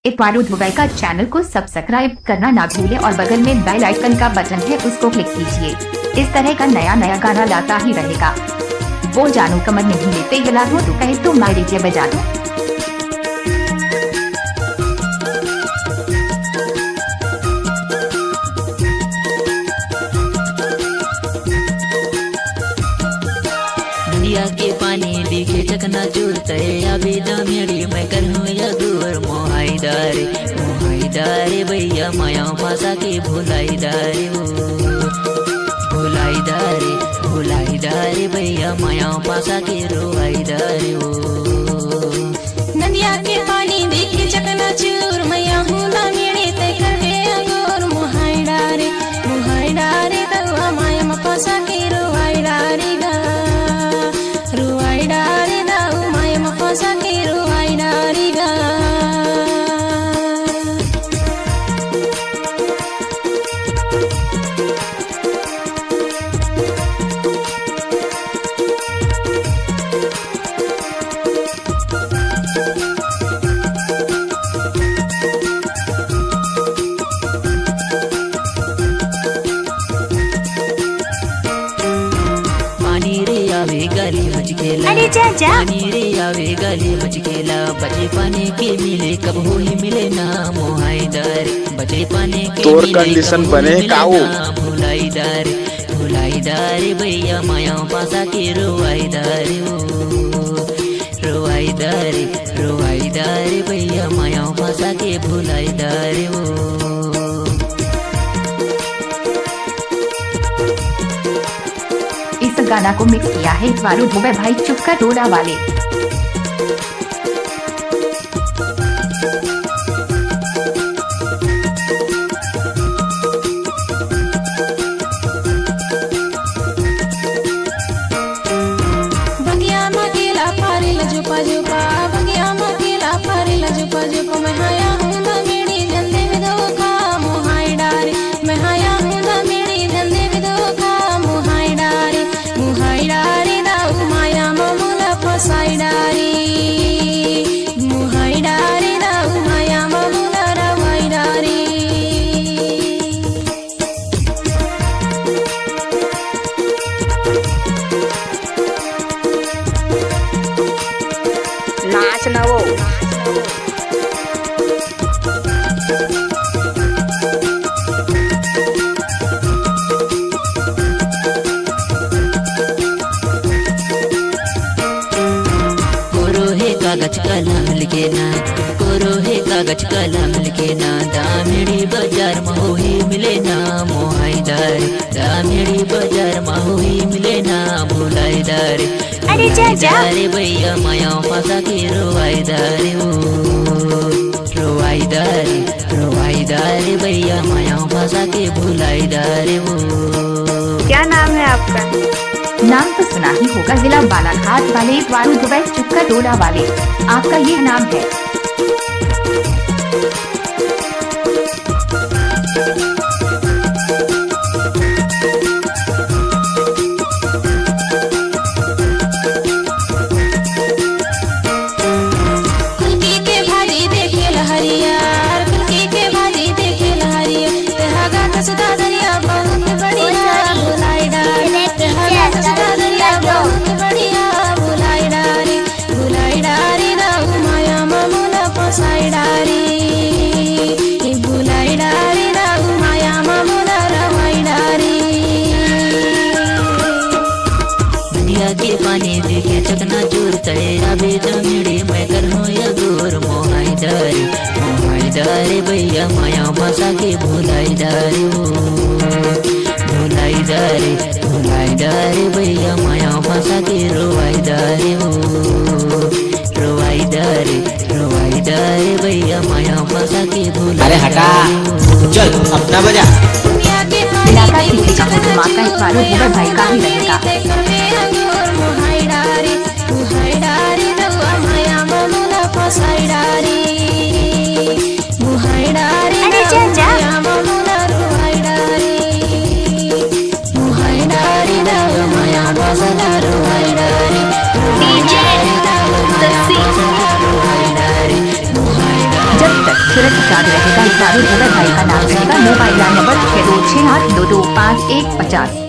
इतवारू Dubai का channel को subscribe करना ना भूले और बगल में बेल आइकन का बटन है उसको क्लिक कीजिए। इस तरह का नया गाना लाता ही रहेगा। वो जानू कमर नहीं लेते गला हो तो कहे तो मैं डीजे बजा दो। दुनिया के पानी दिखे चकना चूरते अभी दमेड़ी मैं करूँ या दूर मोहाईदारे भैया माया पासा के भुलाईदारे भैया माया पासा के रोआईदारे हो। नदिया के पानी देखे चकना चूर मैया हूँ दमेड़ी ते करके अंगूर मोहाईदारे दवा माया पासा के रोआईदारे गा रुआईदारे दाऊ माया पासा के रोआईदारे गा। गाली मचकेला पानी रे आवे गाली मचकेला बचे पानी के मिले कब हो ही मिले ना मोहाईदारे बचे पानी के तोर मिले कंडीशन कब बने काऊ भुलाईदारे भैया माया पासा के रोआईदारे हो। रोआईदारे भैया माया पासा के भुलाईदारे हो। इस गाना को मिक्स किया है इतवारू दुबई भाई चुपका टोला वाले। बगिया मकेला फारेला जुपा जुपा बगिया मकेला फारेला जुपा जुपा मैं हाया हूँ दमेड़ी जल्दी में धोखा मोहाईदारे मैं हाया हूँ दमेड़ी जल्दी में धोखा मोहाईदारे दाऊ माया मामूला फसाईदारे मोहाईदारे दाऊ माया मामूला रवाईदारे। नाच ना वो कागज कलम लिखे ना कोरो है कागज कलम लिखे ना दामेड़ी बाजार महोही मिले ना मोहाईदारे दामेड़ी बाजार महोही मिले ना भुलाईदारे भैया माया पासा के रोआईदारे हो। रोआईदारे भैया माया पासा के भुलाईदारे हो। क्या नाम है आपका? नाम तो सुना ही होगा, जिला बालाघाट वाले इतवारू दुबई चुपका टोला वाले। आपका ये नाम है? कुल्की के भाजी देखे लहरिया कुल्की के भाजी देखे लहरिया तेहागा कसदा दरिया बहुत बढ़िया भुलाईदारे तेहागा कसदा दरिया बहुत बढ़िया भुलाईदारे दाऊ माया मामूला फसाईदारे भुलाईदारे दाऊ माया मामूला रवाईदारे। दुनिया के पानी देखे चकना चूरते अभी दमेड़ी मैं करूँ या दूर मोहाईदारे भैया माया पासा के भुलाईदारे हो। भुलाईदारे भैया माया पासा के रोआईदारे हो। रोआईदारे भैया माया पासा के भुलाईदारे हो। चल अपना बजा। इलाका की धमाका इतवारू दुबई भाई का ही रहेगा। जब तक सुरक्षित याद रहेगा। इकरार भाई का नाम रहेगा। Mobile number 6268225150।